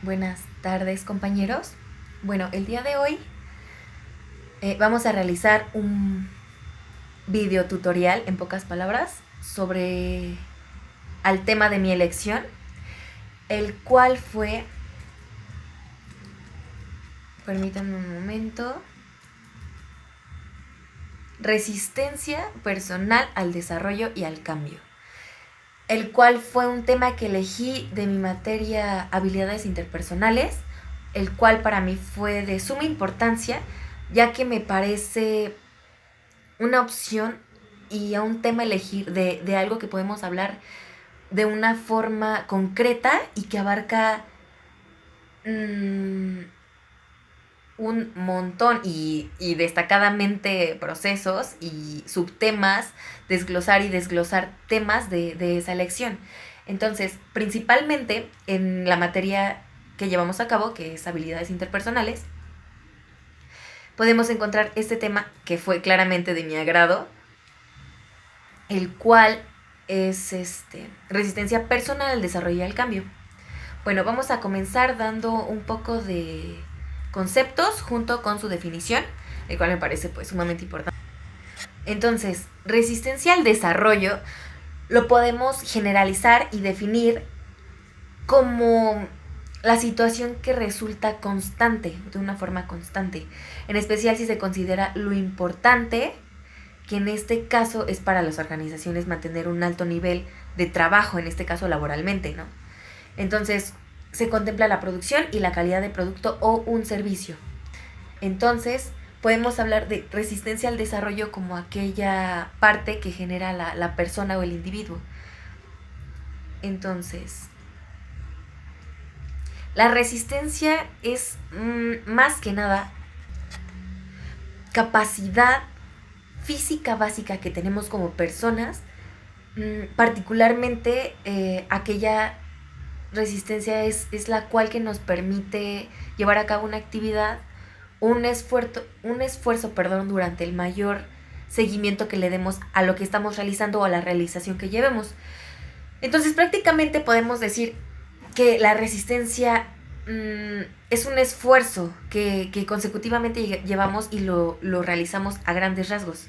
Buenas tardes, compañeros. Bueno, el día de hoy vamos a realizar un video tutorial, en pocas palabras, sobre al tema de mi elección, el cual fue, permítanme un momento, resistencia personal al desarrollo y al cambio, el cual fue un tema que elegí de mi materia habilidades interpersonales, el cual para mí fue de suma importancia, ya que me parece una opción y a un tema elegir de algo que podemos hablar de una forma concreta y que abarca un montón y destacadamente procesos y subtemas, desglosar y desglosar temas de esa elección. Entonces, principalmente en la materia que llevamos a cabo, que es habilidades interpersonales, podemos encontrar este tema que fue claramente de mi agrado, el cual es resistencia personal al desarrollo y al cambio. Bueno, vamos a comenzar dando un poco de conceptos junto con su definición, el cual me parece pues sumamente importante. Entonces, resistencia al desarrollo lo podemos generalizar y definir como la situación que resulta constante, de una forma constante, en especial si se considera lo importante que en este caso es para las organizaciones mantener un alto nivel de trabajo, en este caso laboralmente, ¿no? Entonces, se contempla la producción y la calidad de producto o un servicio. Entonces, podemos hablar de resistencia al desarrollo como aquella parte que genera la persona o el individuo. Entonces, la resistencia es más que nada capacidad física básica que tenemos como personas, particularmente aquella resistencia es la cual que nos permite llevar a cabo una actividad, un esfuerzo, durante el mayor seguimiento que le demos a lo que estamos realizando o a la realización que llevemos. Entonces prácticamente podemos decir que la resistencia es un esfuerzo que consecutivamente llevamos y lo realizamos a grandes rasgos.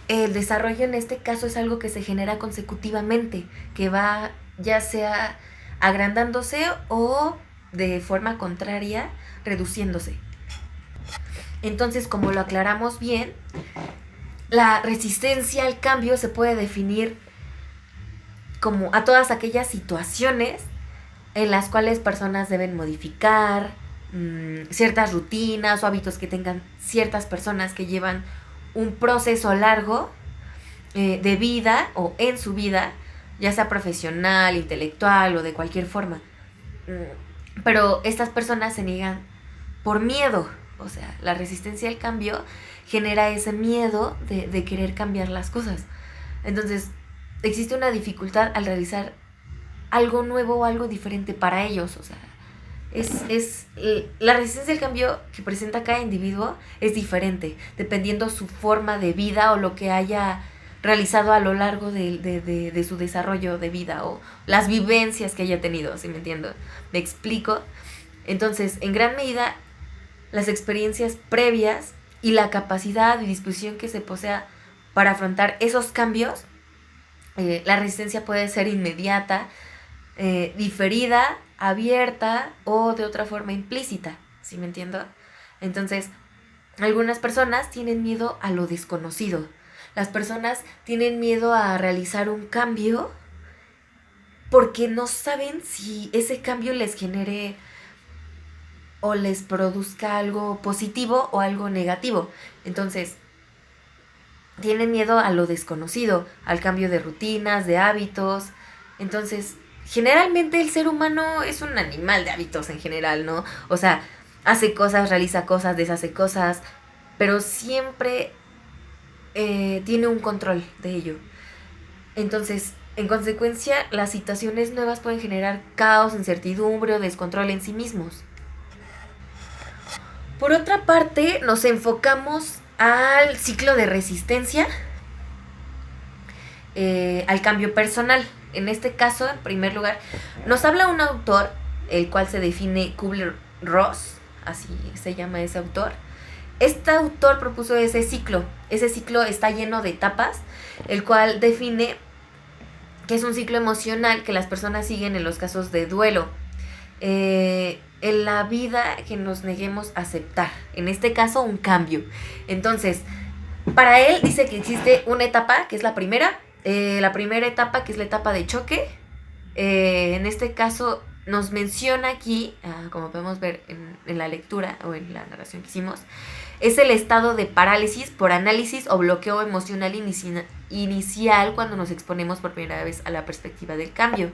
El desarrollo en este caso es algo que se genera consecutivamente, que va ya sea agrandándose o de forma contraria reduciéndose. Entonces, como lo aclaramos bien, la resistencia al cambio se puede definir como a todas aquellas situaciones en las cuales personas deben modificar ciertas rutinas o hábitos que tengan ciertas personas que llevan un proceso largo de vida o en su vida, ya sea profesional, intelectual o de cualquier forma. Pero estas personas se niegan por miedo. O sea, la resistencia al cambio genera ese miedo de querer cambiar las cosas. Entonces, existe una dificultad al realizar algo nuevo o algo diferente para ellos. O sea, la resistencia al cambio que presenta cada individuo es diferente, dependiendo su forma de vida o lo que haya realizado a lo largo de su desarrollo de vida o las vivencias que haya tenido, ¿sí me entiendo? ¿Me explico? Entonces, en gran medida, las experiencias previas y la capacidad y disposición que se posea para afrontar esos cambios, la resistencia puede ser inmediata, diferida, abierta o de otra forma implícita, ¿sí me entiendo? Entonces, algunas personas tienen miedo a lo desconocido. Las personas tienen miedo a realizar un cambio porque no saben si ese cambio les genere o les produzca algo positivo o algo negativo. Entonces, tienen miedo a lo desconocido, al cambio de rutinas, de hábitos. Entonces, generalmente el ser humano es un animal de hábitos en general, ¿no? O sea, hace cosas, realiza cosas, deshace cosas, pero siempre tiene un control de ello. Entonces, en consecuencia, las situaciones nuevas pueden generar caos, incertidumbre o descontrol en sí mismos. Por otra parte, nos enfocamos al ciclo de resistencia al cambio personal, En este caso, en primer lugar, nos habla un autor, el cual se define Kübler-Ross, así se llama ese autor. Este autor propuso ese ciclo está lleno de etapas, el cual define que es un ciclo emocional que las personas siguen en los casos de duelo. En la vida que nos neguemos a aceptar, en este caso un cambio. Entonces, para él dice que existe una etapa, que es la primera etapa, que es la etapa de choque. En este caso nos menciona aquí, como podemos ver en la lectura o en la narración que hicimos, es el estado de parálisis por análisis o bloqueo emocional inicial cuando nos exponemos por primera vez a la perspectiva del cambio.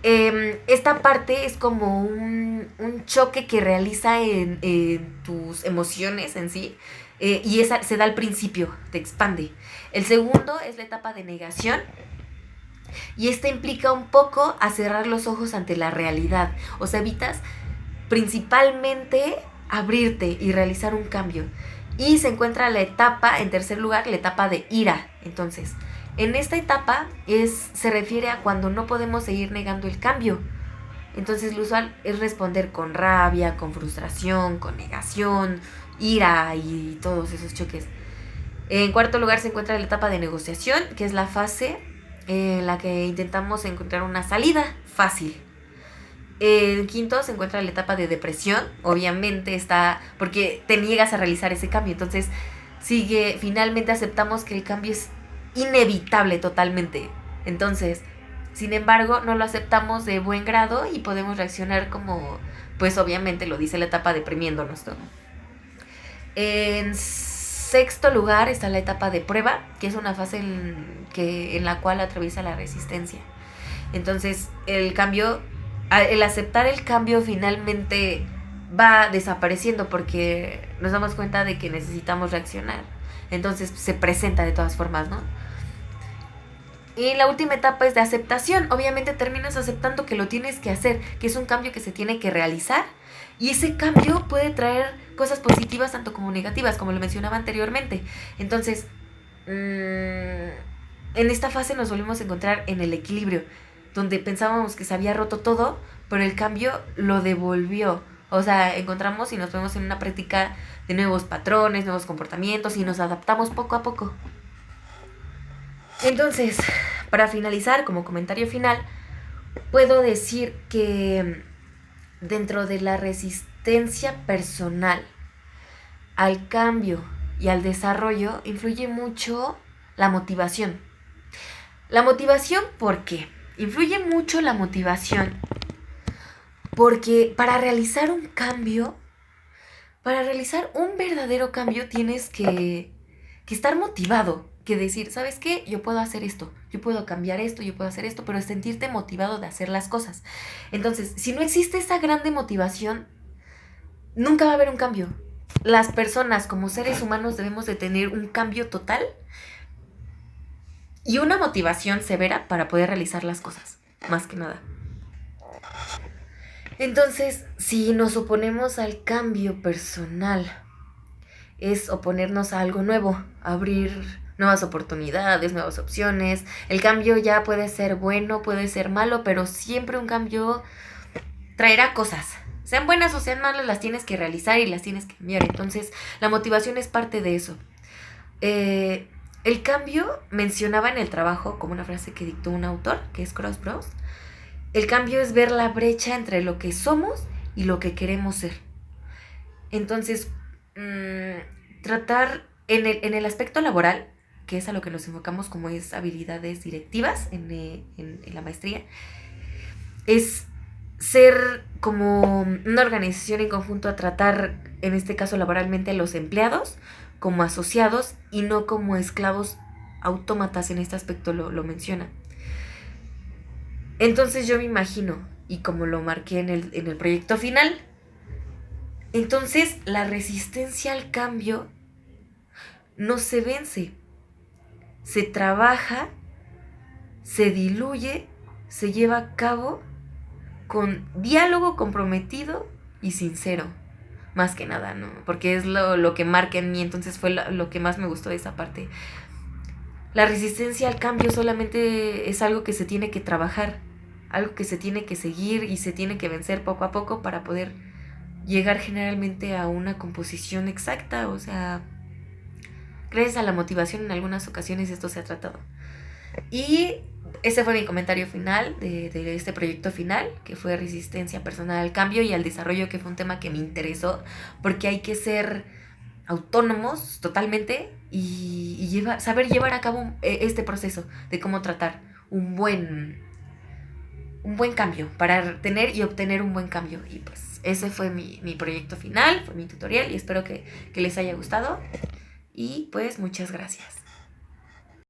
Esta parte es como un choque que realiza en tus emociones en sí, y esa se da al principio, te expande. El segundo es la etapa de negación, y esta implica un poco a cerrar los ojos ante la realidad. O sea, evitas principalmente abrirte y realizar un cambio. Y se encuentra en tercer lugar, la etapa de ira. Entonces, en esta etapa se refiere a cuando no podemos seguir negando el cambio. Entonces, lo usual es responder con rabia, con frustración, con negación, ira y todos esos choques. En cuarto lugar se encuentra la etapa de negociación, que es la fase en la que intentamos encontrar una salida fácil. En quinto se encuentra la etapa de depresión, obviamente está porque te niegas a realizar ese cambio, entonces finalmente aceptamos que el cambio es inevitable totalmente. Entonces, sin embargo, no lo aceptamos de buen grado y podemos reaccionar como, pues obviamente lo dice la etapa, deprimiéndonos, ¿no? En sexto lugar está la etapa de prueba, que es una fase en la cual atraviesa la resistencia. Entonces, el aceptar el cambio finalmente va desapareciendo porque nos damos cuenta de que necesitamos reaccionar. Entonces se presenta de todas formas, ¿no? Y la última etapa es de aceptación. Obviamente terminas aceptando que lo tienes que hacer, que es un cambio que se tiene que realizar. Y ese cambio puede traer cosas positivas tanto como negativas, como lo mencionaba anteriormente. Entonces, en esta fase nos volvemos a encontrar en el equilibrio, donde pensábamos que se había roto todo, pero el cambio lo devolvió. O sea, encontramos y nos vemos en una práctica de nuevos patrones, nuevos comportamientos y nos adaptamos poco a poco. Entonces, para finalizar, como comentario final, puedo decir que dentro de la resistencia personal al cambio y al desarrollo influye mucho la motivación. La motivación, ¿por qué? Influye mucho la motivación porque para realizar un cambio, para realizar un verdadero cambio tienes que estar motivado, que decir, ¿sabes qué? Yo puedo hacer esto, yo puedo cambiar esto, yo puedo hacer esto, pero sentirte motivado de hacer las cosas. Entonces, si no existe esa grande motivación, nunca va a haber un cambio. Las personas como seres humanos debemos de tener un cambio total y una motivación severa para poder realizar las cosas, más que nada. Entonces, si nos oponemos al cambio personal, es oponernos a algo nuevo, abrir nuevas oportunidades, nuevas opciones. El cambio ya puede ser bueno, puede ser malo, pero siempre un cambio traerá cosas. Sean buenas o sean malas, las tienes que realizar y las tienes que cambiar. Entonces, la motivación es parte de eso. El cambio mencionaba en el trabajo, como una frase que dictó un autor, que es Crossbrows, el cambio es ver la brecha entre lo que somos y lo que queremos ser. Entonces, tratar en el aspecto laboral, que es a lo que nos enfocamos como es habilidades directivas en la maestría, es ser como una organización en conjunto a tratar, en este caso laboralmente, a los empleados como asociados y no como esclavos autómatas. En este aspecto lo menciona. Entonces yo me imagino, y como lo marqué en el proyecto final, entonces la resistencia al cambio no se vence, se trabaja, se diluye, se lleva a cabo con diálogo comprometido y sincero, más que nada, ¿no? Porque es lo que marca en mí, entonces fue lo que más me gustó de esa parte. la resistencia al cambio solamente es algo que se tiene que trabajar, algo que se tiene que seguir y se tiene que vencer poco a poco para poder llegar generalmente a una composición exacta. O sea, gracias a la motivación en algunas ocasiones esto se ha tratado. Y ese fue mi comentario final de este proyecto final, que fue resistencia personal al cambio y al desarrollo, que fue un tema que me interesó, porque hay que ser autónomos totalmente y saber llevar a cabo este proceso de cómo tratar un buen cambio, para tener y obtener un buen cambio. Y pues ese fue mi proyecto final, fue mi tutorial y espero que les haya gustado. Y pues muchas gracias.